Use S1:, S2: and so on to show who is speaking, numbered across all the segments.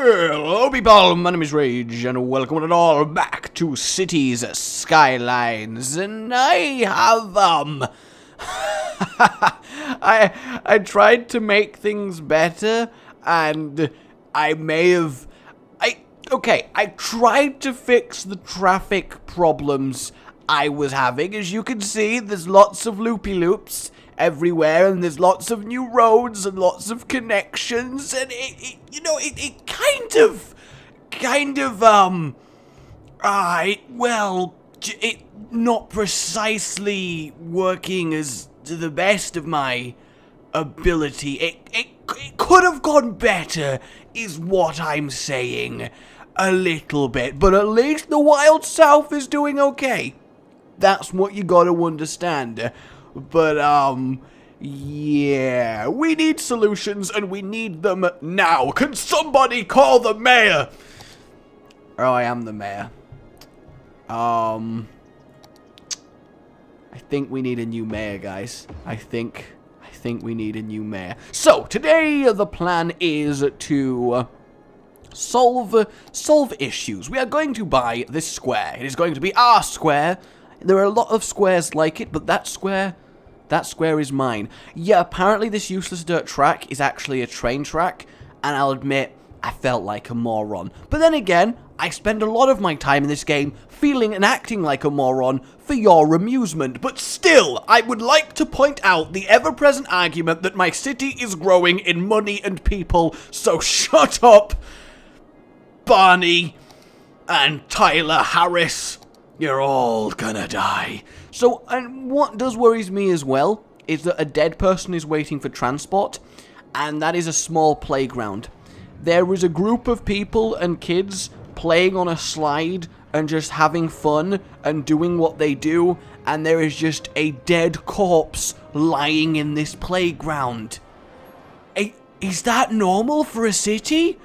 S1: Hello people, my name is Rage, and welcome one and all back to Cities Skylines, and I have, I tried to make things better, and I tried to fix the traffic problems I was having. As you can see, there's lots of loopy-loops everywhere, and there's lots of new roads and lots of connections, and it not precisely working as to the best of my ability. It could have gone better, is what I'm saying. A little bit, but at least the Wild South is doing okay. That's what you gotta understand. But, yeah, we need solutions, and we need them now. Can somebody call the mayor? Oh, I am the mayor. I think we need a new mayor, guys. I think we need a new mayor. So, today, the plan is to solve issues. We are going to buy this square. It is going to be our square. There are a lot of squares like it, but that square is mine. Yeah, apparently this useless dirt track is actually a train track, and I'll admit, I felt like a moron. But then again, I spend a lot of my time in this game feeling and acting like a moron for your amusement. But still, I would like to point out the ever-present argument that my city is growing in money and people, so shut up, Barney and Tyler Harris. You're all gonna die. So, and what does worries me as well is that a dead person is waiting for transport, and that is a small playground. There is a group of people and kids playing on a slide and just having fun and doing what they do, and there is just a dead corpse lying in this playground. Is that normal for a city?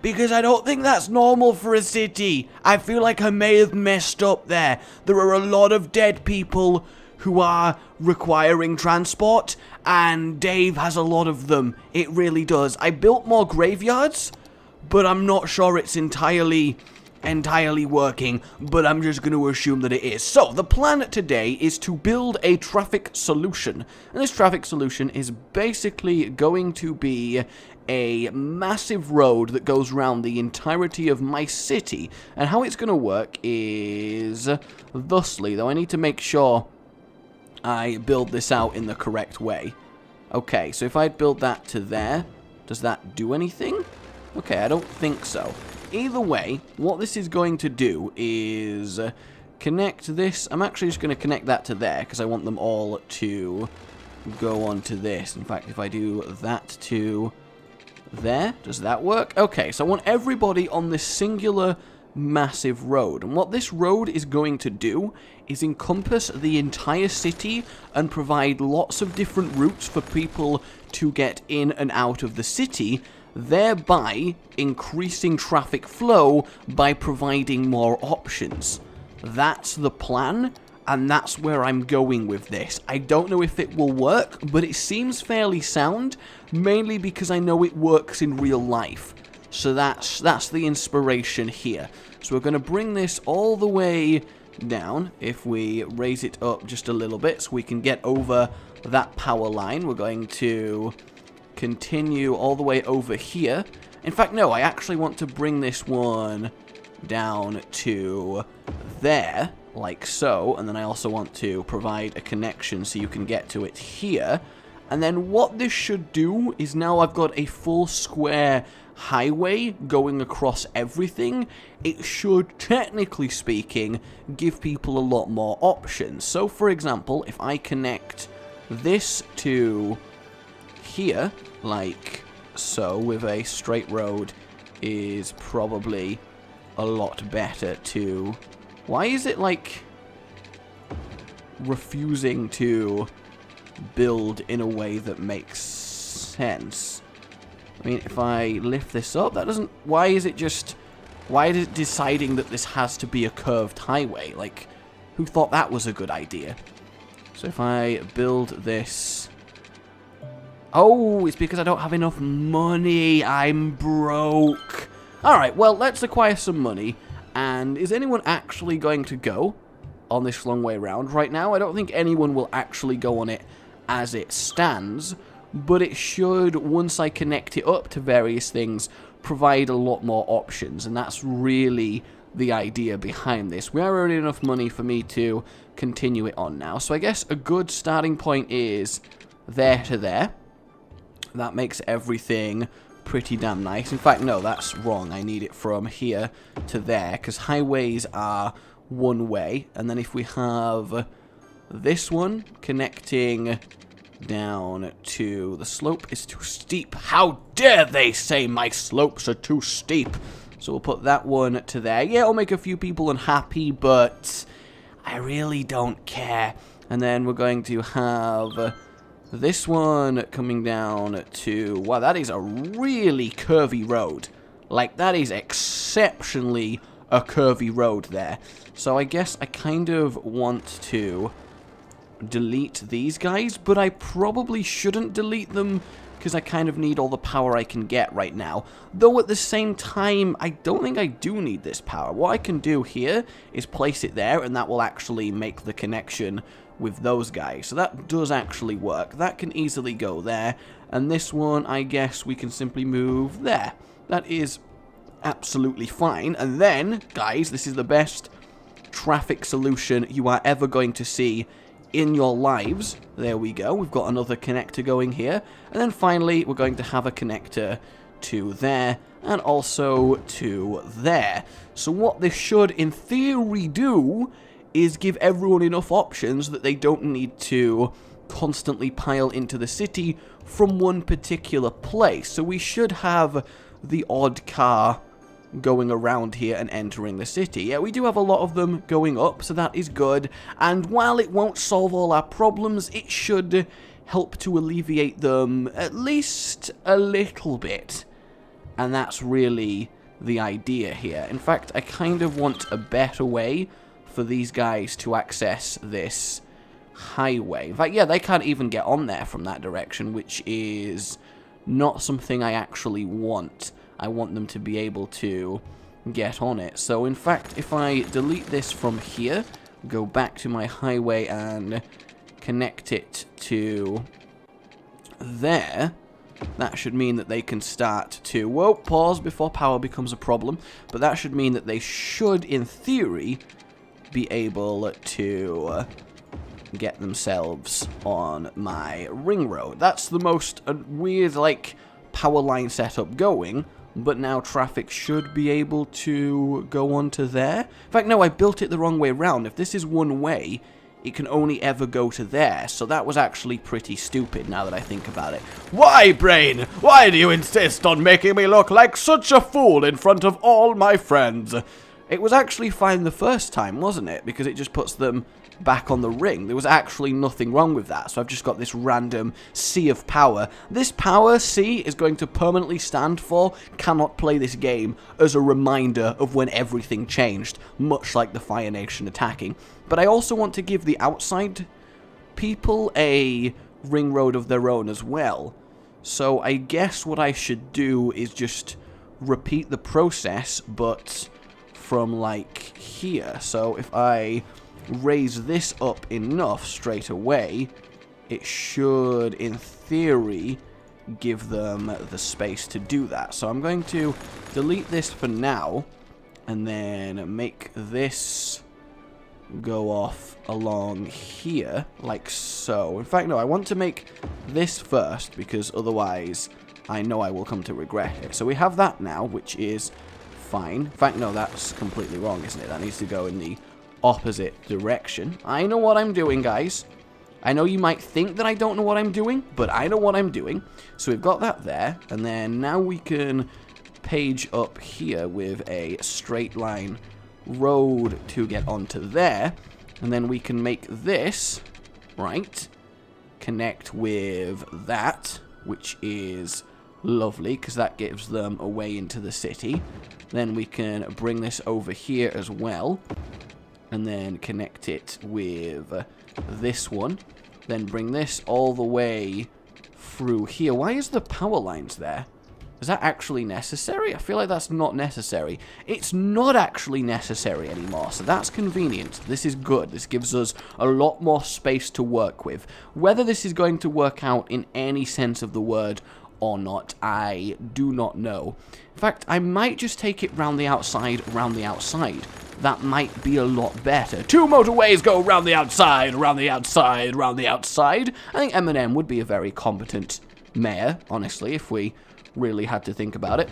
S1: Because I don't think that's normal for a city. I feel like I may have messed up there. There are a lot of dead people who are requiring transport, and Dave has a lot of them. It really does. I built more graveyards, but I'm not sure it's entirely working, but I'm just going to assume that it is. So, the plan today is to build a traffic solution, and this traffic solution is basically going to be a massive road that goes around the entirety of my city, and how it's going to work is thusly, though I need to make sure I build this out in the correct way. Okay, so if I build that to there, does that do anything? Okay, I don't think so. Either way, what this is going to do is connect this. I'm actually just going to connect that to there, because I want them all to go on to this. In fact, if I do that to there, does that work? Okay, so I want everybody on this singular massive road, and what this road is going to do is encompass the entire city and provide lots of different routes for people to get in and out of the city, thereby increasing traffic flow by providing more options. That's the plan, and that's where I'm going with this. I don't know if it will work, but it seems fairly sound, mainly because I know it works in real life. So that's the inspiration here. So we're going to bring this all the way down. If we raise it up just a little bit so we can get over that power line, we're going to continue all the way over here. In fact, no, I actually want to bring this one down to there, like so, and then I also want to provide a connection so you can get to it here. And then what this should do is now I've got a full square highway going across everything. It should, technically speaking, give people a lot more options. So, for example, if I connect this to here, like so, with a straight road, is probably a lot better to... Why is it, like, refusing to build in a way that makes sense? I mean, if I lift this up, that doesn't... Why is it deciding that this has to be a curved highway? Like, who thought that was a good idea? So if I build this... Oh, it's because I don't have enough money. I'm broke. Alright, well, let's acquire some money. And is anyone actually going to go on this long way round right now? I don't think anyone will actually go on it as it stands. But it should, once I connect it up to various things, provide a lot more options. And that's really the idea behind this. We are earning enough money for me to continue it on now. So I guess a good starting point is there to there. That makes everything pretty damn nice. In fact, no, that's wrong. I need it from here to there, because highways are one way. And then if we have this one connecting down to the slope is too steep. How dare they say my slopes are too steep? So we'll put that one to there. Yeah, it'll make a few people unhappy, but I really don't care. And then we're going to have this one coming down to... Wow, that is a really curvy road. Like, that is exceptionally a curvy road there. So I guess I kind of want to delete these guys, but I probably shouldn't delete them because I kind of need all the power I can get right now. Though at the same time, I don't think I do need this power. What I can do here is place it there, and that will actually make the connection with those guys. So that does actually work. That can easily go there. And this one, I guess we can simply move there. That is absolutely fine. And then, guys, this is the best traffic solution you are ever going to see in your lives. There we go. We've got another connector going here. And then finally, we're going to have a connector to there and also to there. So what this should, in theory, do is give everyone enough options that they don't need to constantly pile into the city from one particular place. So we should have the odd car going around here and entering the city. Yeah, we do have a lot of them going up, so that is good. And while it won't solve all our problems, it should help to alleviate them at least a little bit. And that's really the idea here. In fact, I kind of want a better way for these guys to access this highway. In fact, yeah, they can't even get on there from that direction, which is not something I actually want. I want them to be able to get on it. So, in fact, if I delete this from here, go back to my highway and connect it to there, that should mean that they can start to... Whoa, pause before power becomes a problem. But that should mean that they should, in theory, be able to get themselves on my ring road. That's the most weird, like, power line setup going, but now traffic should be able to go onto there. In fact, no, I built it the wrong way around. If this is one way, it can only ever go to there, so that was actually pretty stupid now that I think about it. Why, Brain? Why do you insist on making me look like such a fool in front of all my friends? It was actually fine the first time, wasn't it? Because it just puts them back on the ring. There was actually nothing wrong with that, so I've just got this random sea of power. This power C is going to permanently stand for cannot play this game as a reminder of when everything changed, much like the Fire Nation attacking. But I also want to give the outside people a ring road of their own as well. So I guess what I should do is just repeat the process, but from like here. So if I raise this up enough straight away, it should, in theory, give them the space to do that. So I'm going to delete this for now, and then make this go off along here, like so. In fact, no, I want to make this first, because otherwise I know I will come to regret it. So we have that now, which is fine. In fact, no, that's completely wrong, isn't it? That needs to go in the opposite direction. I know what I'm doing, guys. I know you might think that I don't know what I'm doing, but I know what I'm doing. So we've got that there, and then now we can page up here with a straight line road to get onto there, and then we can make this, right, connect with that, which is lovely, because that gives them a way into the city. Then we can bring this over here as well, and then connect it with this one. Then bring this all the way through here. Why is the power lines there? Is that actually necessary? I feel like that's not necessary. It's not actually necessary anymore, so that's convenient. This is good. This gives us a lot more space to work with. Whether this is going to work out in any sense of the word or not, I do not know. In fact, I might just take it round the outside, round the outside. That might be a lot better. 2 motorways go round the outside, round the outside, round the outside. I think Eminem would be a very competent mayor, honestly, if we really had to think about it.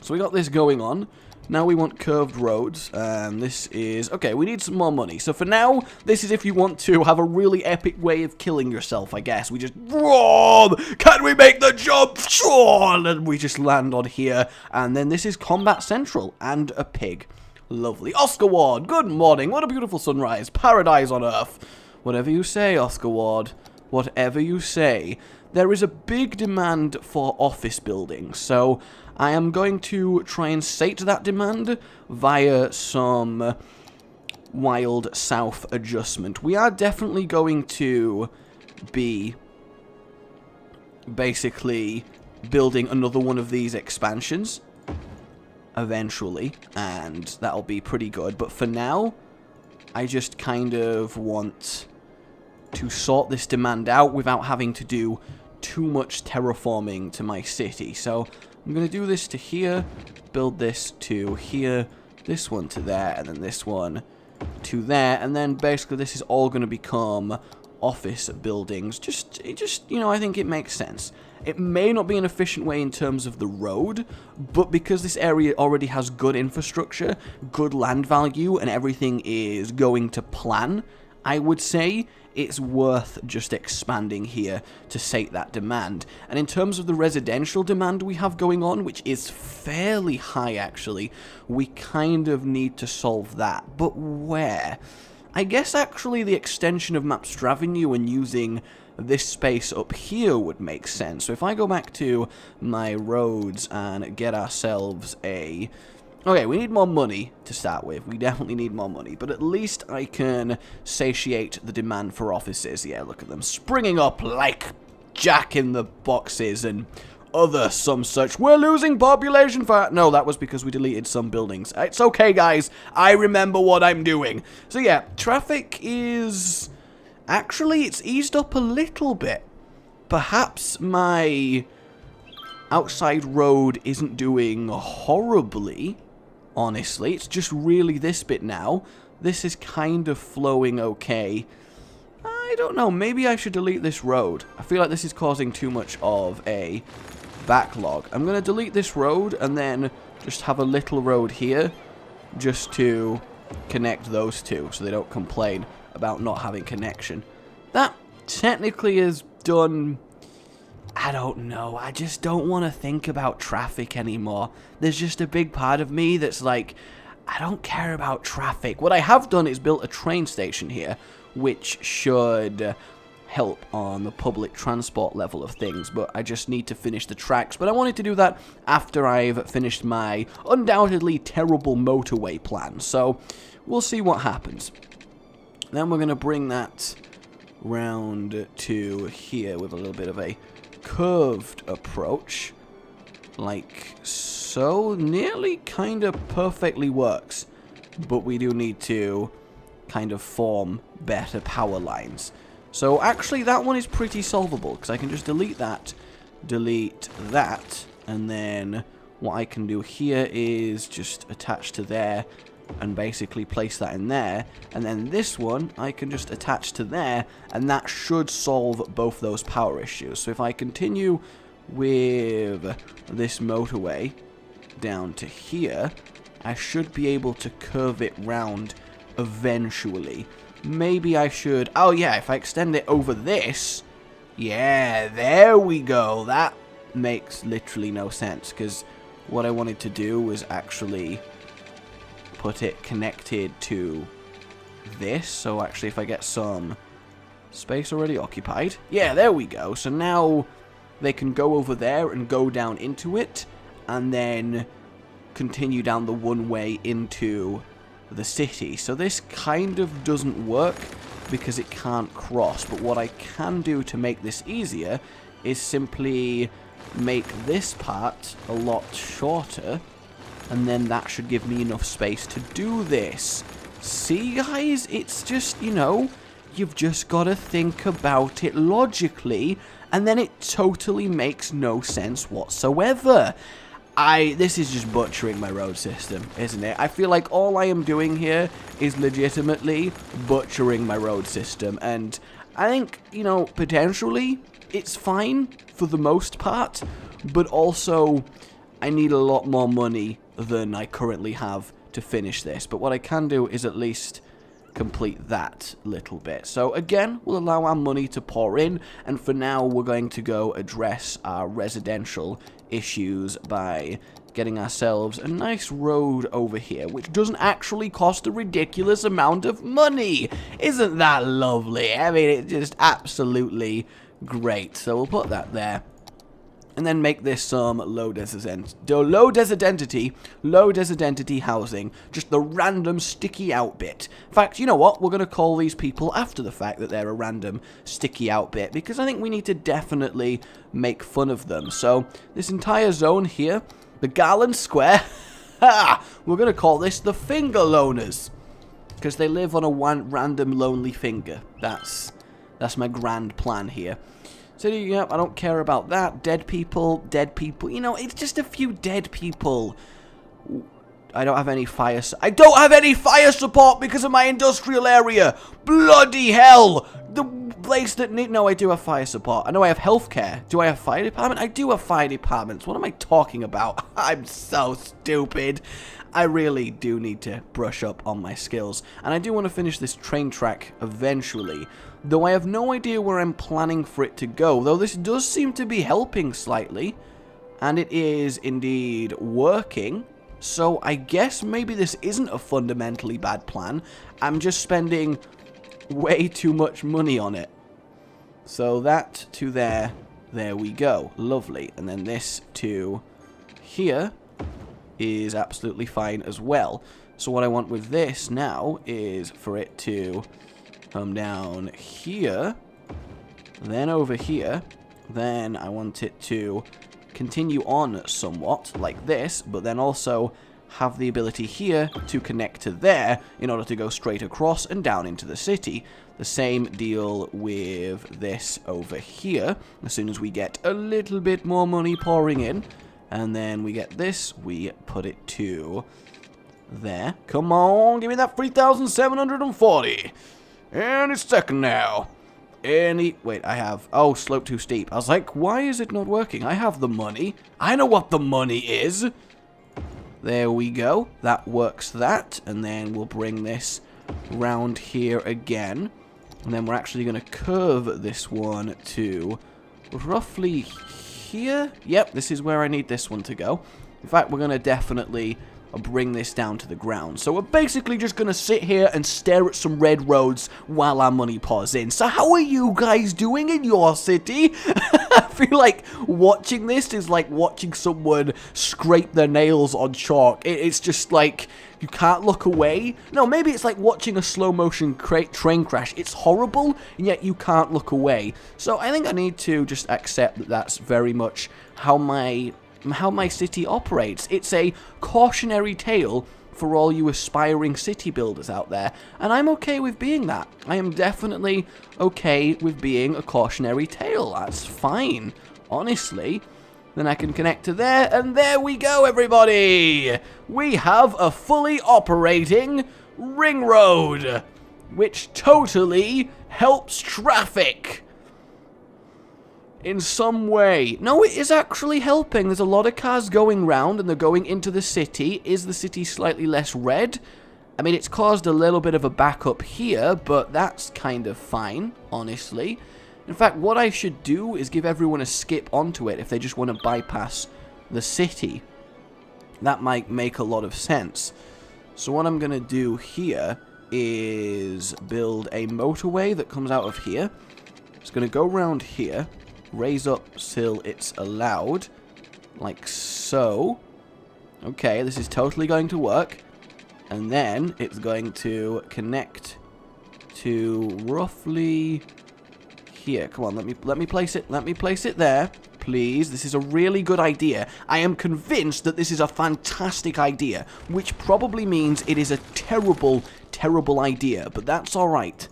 S1: So we got this going on. Now we want curved roads, and this is... Okay, we need some more money. So for now, this is if you want to have a really epic way of killing yourself, I guess. We just... Can we make the jump? Sure! And then we just land on here. And then this is Combat Central and a pig. Lovely. Oscar Ward, good morning. What a beautiful sunrise. Paradise on Earth. Whatever you say, Oscar Ward. Whatever you say. There is a big demand for office buildings, so I am going to try and sate that demand via some wild south adjustment. We are definitely going to be basically building another one of these expansions eventually, and that'll be pretty good. But for now, I just kind of want to sort this demand out without having to do too much terraforming to my city. So I'm going to do this to here, build this to here, this one to there, and then this one to there, and then basically this is all going to become office buildings. Just, you know, I think it makes sense. It may not be an efficient way in terms of the road, but because this area already has good infrastructure, good land value, and everything is going to plan, I would say it's worth just expanding here to sate that demand. And in terms of the residential demand we have going on, which is fairly high actually, we kind of need to solve that. But where? I guess actually the extension of Mapster Avenue and using this space up here would make sense. So if I go back to my roads and get ourselves a... Okay, we need more money to start with. We definitely need more money. But at least I can satiate the demand for offices. Yeah, look at them springing up like Jack in the Boxes and other some such. We're losing population for... No, that was because we deleted some buildings. It's okay, guys. I remember what I'm doing. So yeah, traffic is... Actually, it's eased up a little bit. Perhaps my outside road isn't doing horribly. Honestly, it's just really this bit now. This is kind of flowing okay. I don't know, maybe I should delete this road. I feel like this is causing too much of a backlog. I'm going to delete this road and then just have a little road here just to connect those two so they don't complain about not having connection. That technically is done... I don't know, I just don't want to think about traffic anymore. There's just a big part of me that's like, I don't care about traffic. What I have done is built a train station here, which should help on the public transport level of things, but I just need to finish the tracks. But I wanted to do that after I've finished my undoubtedly terrible motorway plan, so we'll see what happens. Then we're going to bring that round to here with a little bit of a curved approach, like so. Nearly kind of perfectly works, but we do need to kind of form better power lines. So actually that one is pretty solvable, because I can just delete that, and then what I can do here is just attach to there and basically place that in there, and then this one I can just attach to there, and that should solve both those power issues. So if I continue with this motorway down to here, I should be able to curve it round eventually. Maybe I should... Oh yeah, if I extend it over this... Yeah, there we go. That makes literally no sense, because what I wanted to do was actually put it connected to this. So actually, if I get some space already occupied... Yeah, there we go. So now they can go over there and go down into it, and then continue down the one way into the city. So this kind of doesn't work because it can't cross, but what I can do to make this easier is simply make this part a lot shorter, and then that should give me enough space to do this. See, guys? It's just, you know, you've just got to think about it logically, and then it totally makes no sense whatsoever. This is just butchering my road system, isn't it? I feel like all I am doing here is legitimately butchering my road system, and I think, you know, potentially it's fine for the most part, but also I need a lot more money than I currently have to finish this. But what I can do is at least complete that little bit. So again, we'll allow our money to pour in, and for now we're going to go address our residential issues by getting ourselves a nice road over here, which doesn't actually cost a ridiculous amount of money. Isn't that lovely? I mean, it's just absolutely great. So we'll put that there. And then make this some low desert identity housing. Just the random sticky out bit. In fact, you know what? We're going to call these people after the fact that they're a random sticky out bit, because I think we need to definitely make fun of them. So this entire zone here, the Garland Square, we're going to call this the Finger Loners, because they live on a random lonely finger. That's my grand plan here. So, yep, I don't care about that. Dead people. You know, it's just a few dead people. I don't have any fire support because of my industrial area. Bloody hell. The place that no, I do have fire support. I know I have healthcare. Do I have fire department? I do have fire departments. What am I talking about? I'm so stupid. I really do need to brush up on my skills. And I do want to finish this train track eventually. Though I have no idea where I'm planning for it to go. Though this does seem to be helping slightly. And it is indeed working. So I guess maybe this isn't a fundamentally bad plan. I'm just spending way too much money on it. So that to there. There we go. Lovely. And then this to here is absolutely fine as well. So what I want with this now is for it to come down here, then over here, then I want it to continue on somewhat like this, but then also have the ability here to connect to there in order to go straight across and down into the city. The same deal with this over here. As soon as we get a little bit more money pouring in, and then we get this, we put it to there. Come on, give me that 3,740. And it's second now. Wait, I have... Oh, slope too steep. I was like, why is it not working? I have the money. I know what the money is. There we go. That works that. And then we'll bring this round here again. And then we're actually going to curve this one to roughly here. Yep, this is where I need this one to go. In fact, we're going to definitely bring this down to the ground. So we're basically just going to sit here and stare at some red roads while our money pours in. So how are you guys doing in your city? I feel like watching this is like watching someone scrape their nails on chalk. It's just like, you can't look away. No, maybe it's like watching a slow motion train crash. It's horrible, and yet you can't look away. So I think I need to just accept that that's very much how my city operates. It's a cautionary tale for all you aspiring city builders out there, and I'm okay with being that. I am definitely okay with being a cautionary tale. That's fine, honestly. Then I can connect to there, and there we go, everybody! We have a fully operating ring road, which totally helps traffic in some way. No, it is actually helping. There's a lot of cars going round, and they're going into the city. Is the city slightly less red? I mean, it's caused a little bit of a backup here, but that's kind of fine, honestly. In fact, what I should do is give everyone a skip onto it if they just want to bypass the city. That might make a lot of sense. So what I'm going to do here is build a motorway that comes out of here. It's going to go around here, raise up till it's allowed, like so. Okay, this is totally going to work. And then it's going to connect to roughly here. Come on, let me place it. Let me place it there. please. This is a really good idea. I am convinced that this is a fantastic idea, which probably means it is a terrible, terrible idea, but that's alright.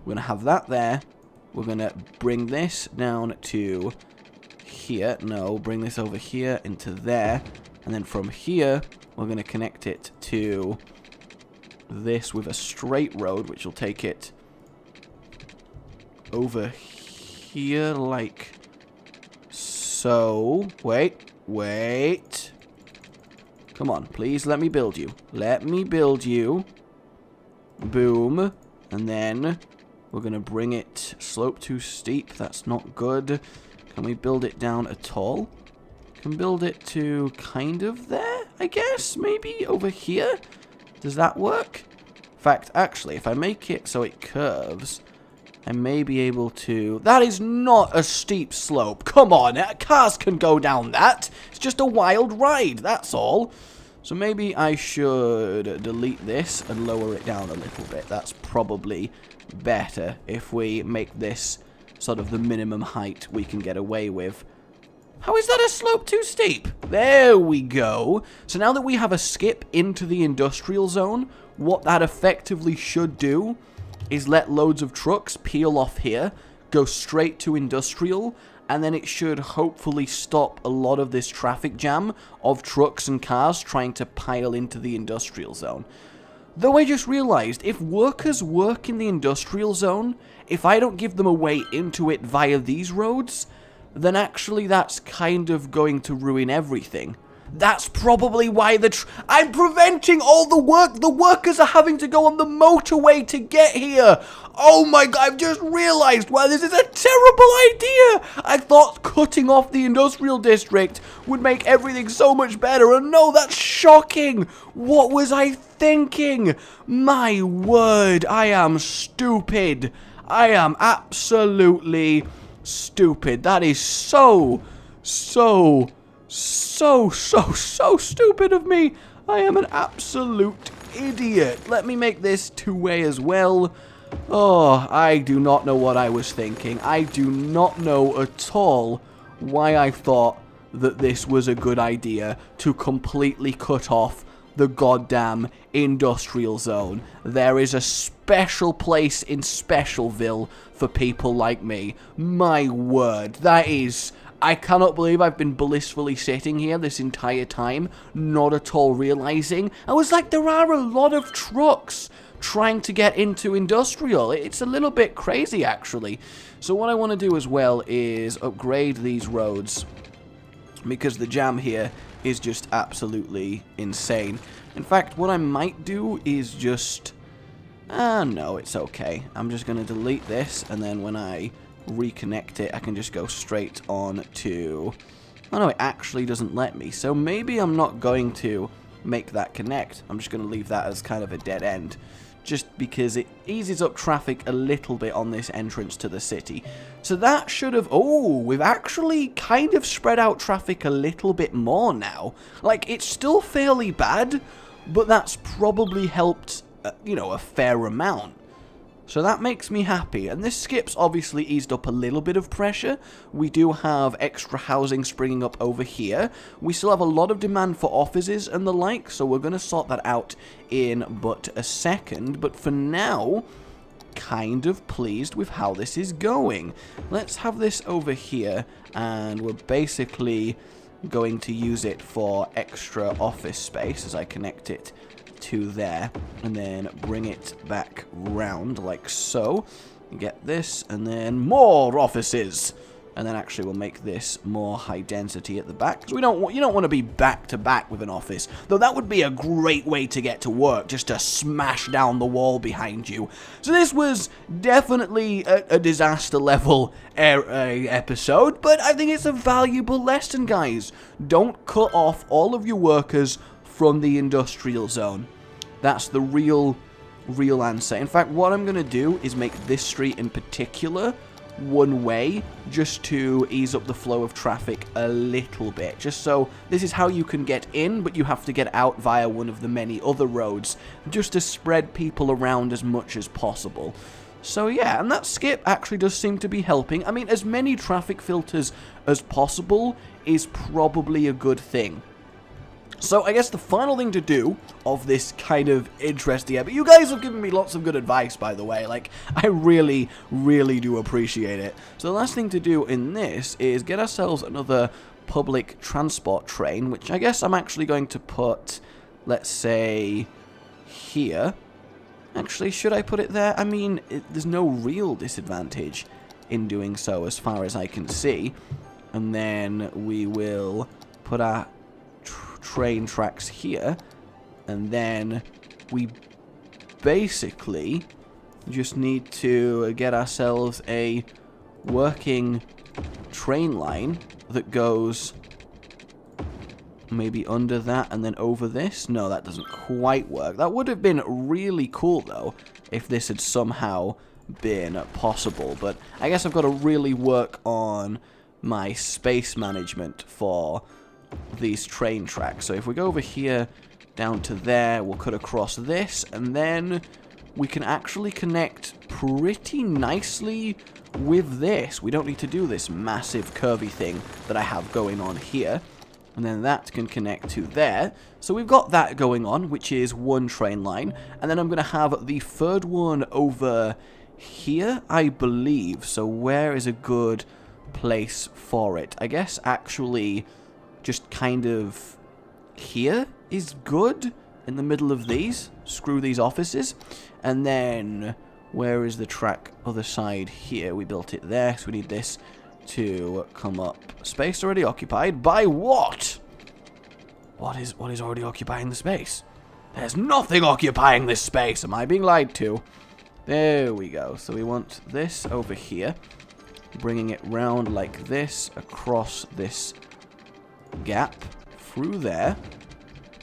S1: We're going to have that there. We're going to bring this down to here. No, bring this over here into there. And then from here, we're going to connect it to this with a straight road, which will take it over here like so. Wait. Come on, please let me build you. Let me build you. Boom. And then we're going to bring it slope too steep. That's not good. Can we build it down at all? Can build it to kind of there, I guess? Maybe over here? Does that work? In fact, actually, if I make it so it curves, I may be able to... That is not a steep slope. Come on, cars can go down that. It's just a wild ride, that's all. So maybe I should delete this and lower it down a little bit. That's probably better if we make this sort of the minimum height we can get away with. How is that a slope too steep? There we go. So now that we have a skip into the industrial zone, what that effectively should do is let loads of trucks peel off here, go straight to industrial, and then it should hopefully stop a lot of this traffic jam of trucks and cars trying to pile into the industrial zone. Though I just realized, if workers work in the industrial zone, if I don't give them a way into it via these roads, then actually that's kind of going to ruin everything. That's probably why I'm preventing all the work. The workers are having to go on the motorway to get here. Oh my god, I've just realized why this is a terrible idea. I thought cutting off the industrial district would make everything so much better. And no, that's shocking. What was I thinking? My word, I am stupid. I am absolutely stupid. That is so stupid of me. I am an absolute idiot. Let me make this two-way as well. Oh, I do not know what I was thinking. I do not know at all why I thought that this was a good idea to completely cut off the goddamn industrial zone. There is a special place in Specialville for people like me. My word, that is... I cannot believe I've been blissfully sitting here this entire time, not at all realizing. I was like, there are a lot of trucks trying to get into industrial. It's a little bit crazy, actually. So what I want to do as well is upgrade these roads, because the jam here is just absolutely insane. In fact, what I might do is just... no, it's okay. I'm just going to delete this, and then when I reconnect it, I can just go straight on to... Oh no, it actually doesn't let me. So maybe I'm not going to make that connect. I'm just going to leave that as kind of a dead end, just because it eases up traffic a little bit on this entrance to the city. So that should have... Oh, we've actually kind of spread out traffic a little bit more now. Like, it's still fairly bad, but that's probably helped, you know, a fair amount. So that makes me happy, and this skip's obviously eased up a little bit of pressure. We do have extra housing springing up over here. We still have a lot of demand for offices and the like, so we're going to sort that out in but a second. But for now, kind of pleased with how this is going. Let's have this over here, and we're basically going to use it for extra office space as I connect it to there, and then bring it back round like so. Get this, and then more offices, and then actually we'll make this more high density at the back, because you don't want to be back to back with an office, though that would be a great way to get to work, just to smash down the wall behind you. So this was definitely a disaster level episode, but I think it's a valuable lesson, guys. Don't cut off all of your workers from the industrial zone. That's the real answer. In fact, what I'm going to do is make this street in particular one way, just to ease up the flow of traffic a little bit. Just so this is how you can get in, but you have to get out via one of the many other roads, just to spread people around as much as possible. So yeah, and that skip actually does seem to be helping. I mean, as many traffic filters as possible is probably a good thing. So I guess the final thing to do of this kind of interesting episode, you guys have given me lots of good advice, by the way, like, I really, really do appreciate it. So the last thing to do in this is get ourselves another public transport train, which I guess I'm actually going to put, let's say, here. Actually, should I put it there? I mean, there's no real disadvantage in doing so as far as I can see. And then we will put our train tracks here, and then we basically just need to get ourselves a working train line that goes maybe under that and then over this. No, that doesn't quite work. That would have been really cool though if this had somehow been possible, but I guess I've got to really work on my space management for these train tracks. So if we go over here down to there, we'll cut across this, and then we can actually connect pretty nicely with this. We don't need to do this massive curvy thing that I have going on here. And then that can connect to there. So we've got that going on, which is one train line. And then I'm going to have the third one over here, I believe. So where is a good place for it? I guess actually just kind of here is good, in the middle of these. Screw these offices. And then where is the track other side here? We built it there, so we need this to come up. Space already occupied by what? What is already occupying the space? There's nothing occupying this space. Am I being lied to? There we go. So we want this over here, bringing it round like this, across this gap, through there,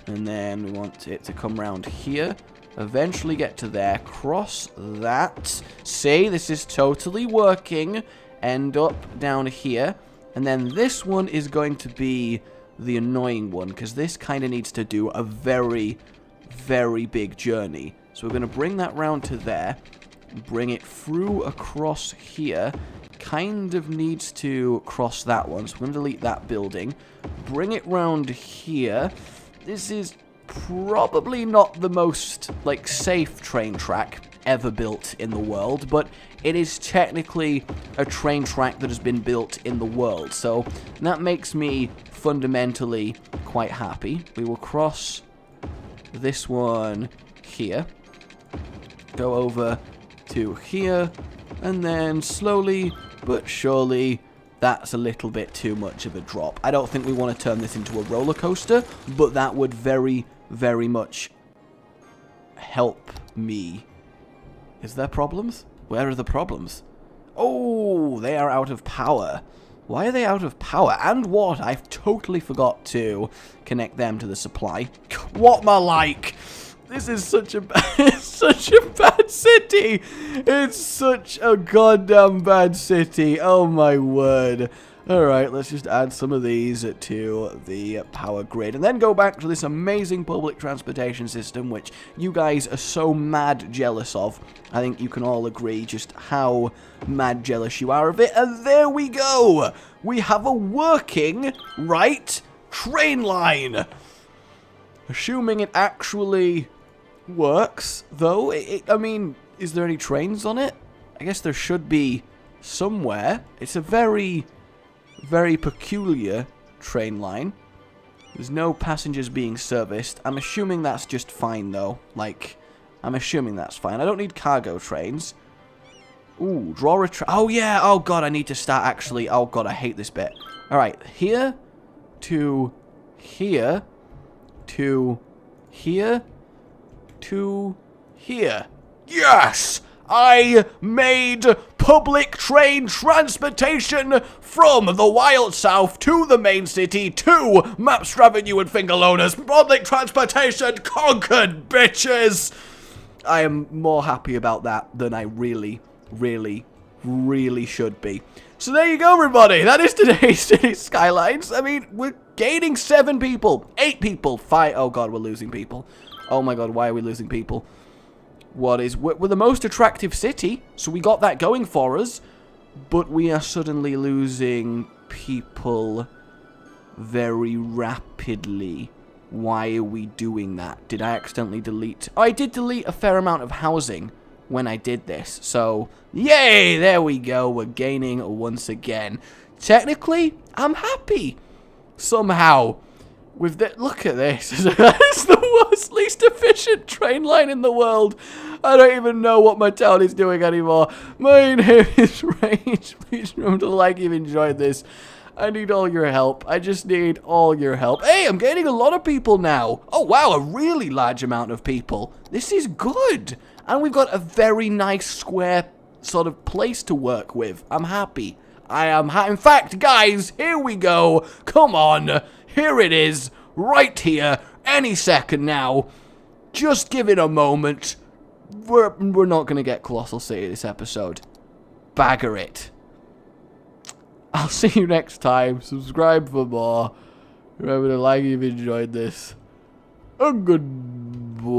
S1: and then we want it to come round here, eventually get to there, cross that. See, this is totally working. End up down here, and then this one is going to be the annoying one, because this kind of needs to do a very, very big journey. So we're going to bring that round to there, bring it through across here, kind of needs to cross that one, so we're going to delete that building, bring it round here. This is probably not the most, like, safe train track ever built in the world, but it is technically a train track that has been built in the world, so that makes me fundamentally quite happy. We will cross this one here, go over to here, and then slowly but surely, that's a little bit too much of a drop. I don't think we want to turn this into a roller coaster, but that would very, very much help me. Is there problems? Where are the problems? Oh, they are out of power. Why are they out of power? And what? I've totally forgot to connect them to the supply. What my like? This is such a such a bad city. It's such a goddamn bad city. Oh my word. Alright, let's just add some of these to the power grid, and then go back to this amazing public transportation system, which you guys are so mad jealous of. I think you can all agree just how mad jealous you are of it, and there we go! We have a working, right, train line! Assuming it actually works, though, I mean, is there any trains on it? I guess there should be somewhere. It's a very peculiar train line. There's no passengers being serviced. I'm assuming that's just fine, though. Like, I'm assuming that's fine. I don't need cargo trains. Ooh, draw a train. Oh, yeah. Oh, God, I need to start actually. Oh, God, I hate this bit. All right, here to here to here to here. Yes! I made public train transportation from the Wild South to the main city to Maps Avenue and Fingerloaners. Public transportation conquered, bitches! I am more happy about that than I really should be. So there you go, everybody. That is today's City Skylines. I mean, we're gaining 7 people, 8 people, 5. Oh, God, we're losing people. Oh, my God, why are we losing people? we're the most attractive city, so we got that going for us. But we are suddenly losing people very rapidly. Why are we doing that? Did I accidentally delete? Oh, I did delete a fair amount of housing when I did this. So, yay! There we go. We're gaining once again. Technically, I'm happy. Somehow. With the, look at this. It's the worst, least efficient train line in the world. I don't even know what my town is doing anymore. My name is Rage. Please remember to like if you enjoyed this. I need all your help. I just need all your help. Hey, I'm getting a lot of people now. Oh, wow, a really large amount of people. This is good. And we've got a very nice square sort of place to work with. I'm happy. I am in fact, guys, here we go. Come on. Here it is. Right here. Any second now. Just give it a moment. We're not going to get Colossal City this episode. Bagger it. I'll see you next time. Subscribe for more. Remember to like if you enjoyed this. And goodbye.